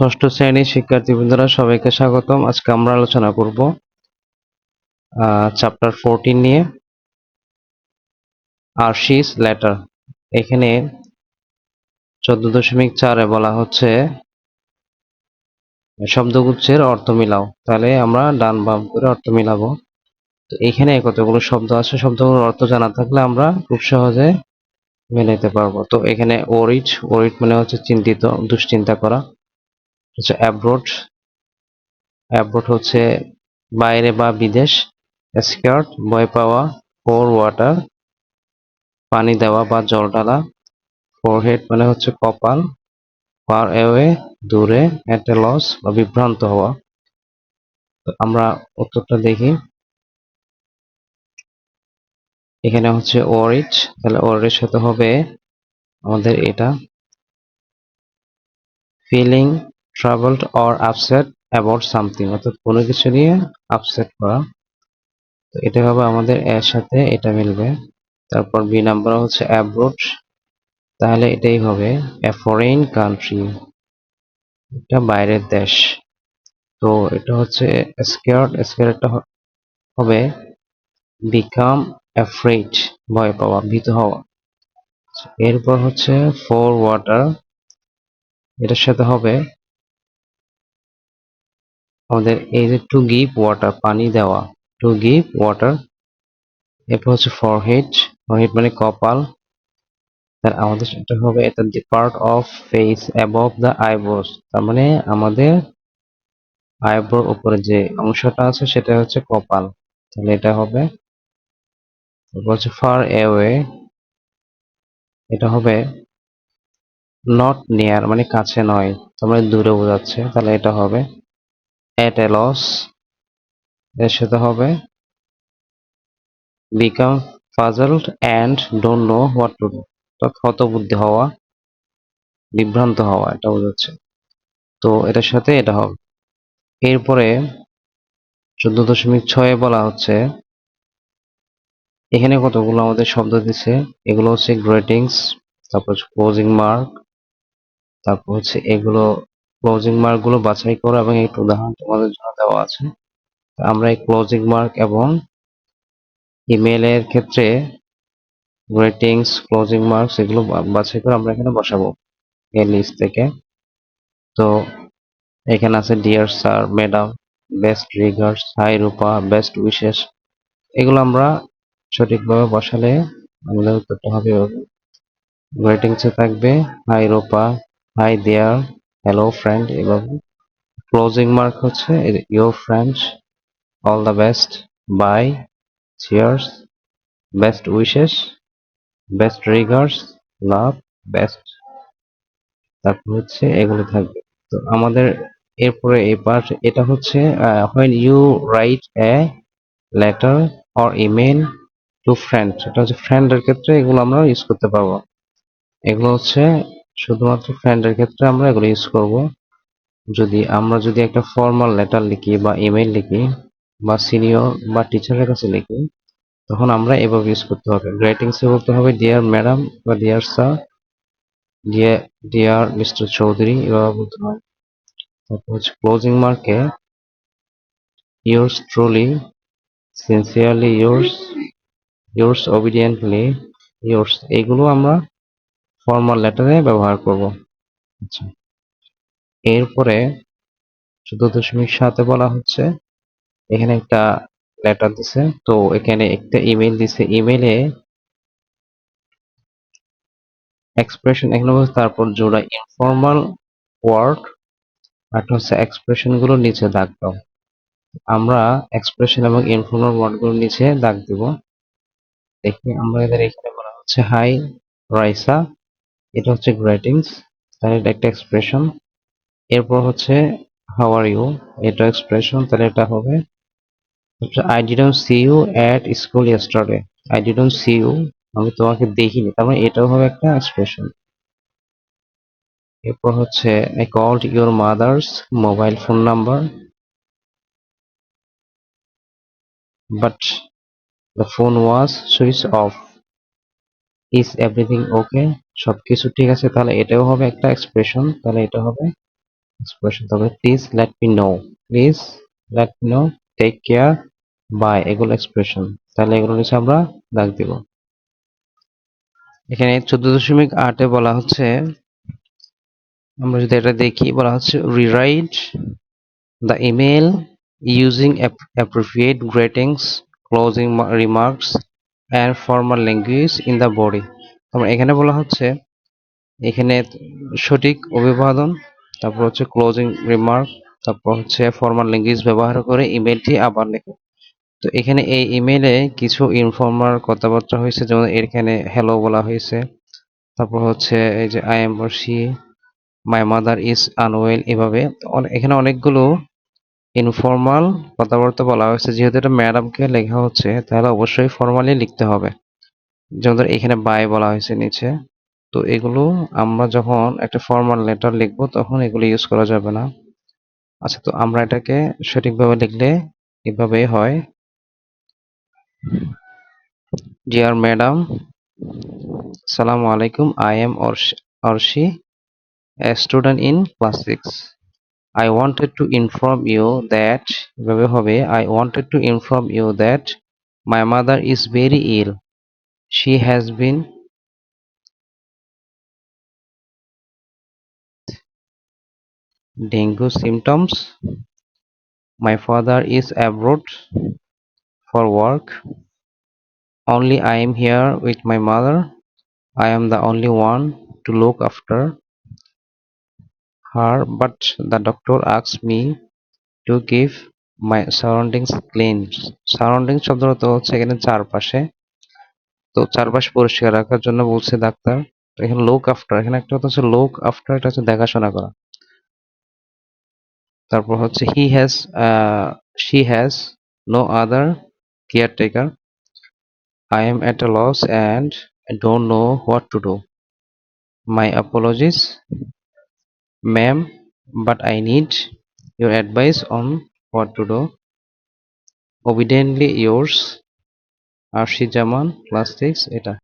ষষ্ঠ শ্রেণীর শিক্ষার্থীবৃন্দরা সবাইকে স্বাগতম। আজকে আমরা আলোচনা করব চ্যাপ্টার 14 নিয়ে, আরশিস লেটার। এখানে 14.4-এ বলা হচ্ছে শব্দগুচ্ছের অর্থ মিলাও। তাহলে আমরা ডান বাম করে অর্থ মিলাবো। তো এখানে কতগুলো শব্দ আছে, শব্দগুলোর অর্থ জানা থাকলে আমরা খুব সহজে মেলাতে পারবো। তো এখানে ওরিট মানে হচ্ছে চিন্তিত, দুশ্চিন্তা করা। হচ্ছে অ্যাব্রোড হচ্ছে বাইরে বা বিদেশ। স্কেয়ার্ড ভয় পাওয়া। পোর ওয়াটার পানি দেওয়া বা জল ঢালা। ফোরহেড মানে হচ্ছে কপাল। ফার অ্যাওয়ে দূরে। এট এ লস বা বিভ্রান্ত হওয়া। তো আমরা উত্তরটা দেখি। এখানে হচ্ছে ওরিট, তাহলে ওরিটের সাথে হবে আমাদের এটা feeling troubled or upset about something, অর্থাৎ কোনো কিছু নিয়ে আপসেট করা। তো এটা হবে আমাদের এর সাথে এটা মিলবে। তারপর বি নাম্বার হচ্ছে অ্যাব্রোড, তাহলে এটাই হবে এ ফরেন কান্ট্রি, এটা বাইরের দেশ। তো এটা হচ্ছে স্কেয়ার্ডটা হবে বিকাম অ্যাফ্রেড, ভয় পাওয়া, ভীত হওয়া। এরপর হচ্ছে ফর ওয়াটার, এটার সাথে হবে আমাদের এই যে টু গিভ ওয়াটার, পানি দেওয়া, টু গিভ ওয়াটার। এরপর হচ্ছে ফরহেড মানে কপাল। তার আমাদের এটা হবে এটা the part of face above the eyebrows, তার মানে আমাদের আইব্রোর উপরে যে অংশটা আছে সেটা হচ্ছে কপাল, তাহলে এটা হবে। তারপর হচ্ছে ফার অ্যাওয়ে, এটা হবে নট নিয়ার মানে কাছে নয়, তার মানে দূরে বোঝাচ্ছে, তাহলে এটা হবে এট এ লস। এর সাথে হবে become puzzled and don't know what to do, হতবুদ্ধি হওয়া, বিভ্রান্ত হওয়া, এটা বোঝাচ্ছে। তো এটার সাথে এটা হবে। এরপরে 14.6-এ বলা হচ্ছে এখানে কতগুলো আমাদের শব্দ দিছে, এগুলো হচ্ছে গ্রেটিংস, তারপর ক্লোজিং মার্ক, তারপর হচ্ছে এগুলো ক্লোজিং মার্ক গুলো বাছাই করো এবং একটু উদাহরণ তোমাদের জন্য দেওয়া আছে। আমরা এই ক্লোজিং মার্ক এবং ইমেলের ক্ষেত্রে গ্রেটিংস, ক্লোজিং মার্কস এগুলো বাছাই করে আমরা এখানে বসাবো এই লিস্ট থেকে। তো এখানে আছে dear sir, madam, best regards, hi Rupa, best wishes. এগুলো আমরা সঠিকভাবে বসালে আমাদের উত্তরটা হবে গ্রেটিংসে থাকবে hi Rupa, hi there, hello friend. এভাবে ক্লোজিং মার্ক হচ্ছে your friends, all the best, bye, cheers, best wishes, best regards, love, best. তারপর হচ্ছে এগুলো থাকবে। তো আমাদের এরপরে এই পার্ট, এটা হচ্ছে when you write a letter or email to friend, এটা হচ্ছে ফ্রেন্ডের ক্ষেত্রে এগুলো আমরা ইউজ করতে পারবো। এগুলো হচ্ছে শুধুমাত্র ফ্রেন্ডের ক্ষেত্রে আমরা এগুলো ইউজ করব। যদি একটা ফর্মাল লেটার লিখি বা ইমেল লিখি বা সিনিয়র বা টিচারের কাছে লিখি, তখন আমরা এভাবে ইউজ করতে হবে। গ্রেটিংসে বলতে হবে ডিয়ার ম্যাডাম বা dear sir, dear mister Chowdhury, এভাবে বলতে হয়। তারপর হচ্ছে ক্লোজিং মার্কে yours truly, sincerely yours, yours obediently, yours, এইগুলো আমরা ফর্মাল লেটারে ব্যবহার করব। আচ্ছা, এরপরে 14.7-এ বলা হচ্ছে এখানে একটা লেটার দিছে, তো এখানে একটা ইমেল দিছে, ইমেলে এক্সপ্রেশন এখানে বলছে, তারপর জোড়া ইনফর্মাল ওয়ার্ড আর হচ্ছে এক্সপ্রেশন গুলো নিচে দাগ দাও। আমরা এক্সপ্রেশন এবং ইনফর্মাল ওয়ার্ড গুলো নিচে দাগ দিব। দেখি আমরা এদের এখানে বলা হচ্ছে হাই রাইসা, এটা হচ্ছে গ্রেটিংস, তাহলে এটা একটা এক্সপ্রেশন। এরপর হচ্ছে হাউ আর ইউ, এটা এক্সপ্রেশন, তাহলে এটা হবে I didn't see you at school yesterday, I didn't see you, আমি তোমাকে দেখিনি, তার মানে এটাও হবে একটা এক্সপ্রেশন। এরপর হচ্ছে I called your mother's mobile phone number but the phone was switch off, is everything okay, সবকিছু ঠিক আছে, তাহলে এটাও হবে একটা এক্সপ্রেশন, তাহলে এটা হবে এক্সপ্রেশন, তবে please let me know, please let me know, take care, bye, এগুলো এক্সপ্রেশন। তাহলে এগুলো নিচে আমরা দাগ দিব। এখানে 14.8 বলা হচ্ছে, আমরা যদি এটা দেখি, বলা হচ্ছে rewrite the email using appropriate greetings, closing remarks and formal language in the body. তারপর এখানে বলা হচ্ছে, এখানে সঠিক অভিবাদন, তারপর হচ্ছে ক্লোজিং রিমার্ক, তারপর হচ্ছে ফর্মাল ল্যাঙ্গুয়েজ ব্যবহার করে ইমেলটি আবার লেখো। তো এখানে এই ইমেলে কিছু ইনফর্মাল কথাবার্তা হয়েছে, যেমন এখানে হ্যালো বলা হয়েছে, তারপর হচ্ছে এই যে আই এম বর্ষি, মাই মাদার ইজ আনওয়েল, এভাবে এখানে অনেকগুলো ইনফর্মাল কথাবার্তা বলা হয়েছে। যেহেতু এটা ম্যাডামকে লেখা হচ্ছে, তাহলে অবশ্যই ফর্মালি লিখতে হবে। যেমন এখানে বাই বলা হয়েছে নিচে। তো এগুলো আমরা যখন একটা ফর্মাল লেটার লিখবো তখন এগুলো ইউজ করা যাবে না। আচ্ছা, তো আমরা এটাকে সঠিকভাবে লিখলে এভাবে হয়, ডিয়ার ম্যাডাম, আসসালামু আলাইকুম, I am Arshi, a student in class 6. I wanted to inform you that এভাবে হবে, I wanted to inform you that my mother is very ill. She has been dengue symptoms. My father is abroad for work. Only I am here with my mother. I am the only one to look after her, but the doctor asked me to keep my surroundings clean. Surroundings শব্দটা তো হচ্ছে এখানে চারপাশে, তো চারপাশ পরিষ্কার রাখার জন্য বলছে ডাক্তার। তো এখানে লুক আফটার, এখানে একটা কথা হচ্ছে লুক আফটার, এটা হচ্ছে দেখাশোনা করা। তারপর হচ্ছে she has no other caretaker. I am at a loss and I don't know what to do. My apologies, ma'am, but I need your advice on what to do. Obediently yours, Arshi Zaman, class 6, এটা।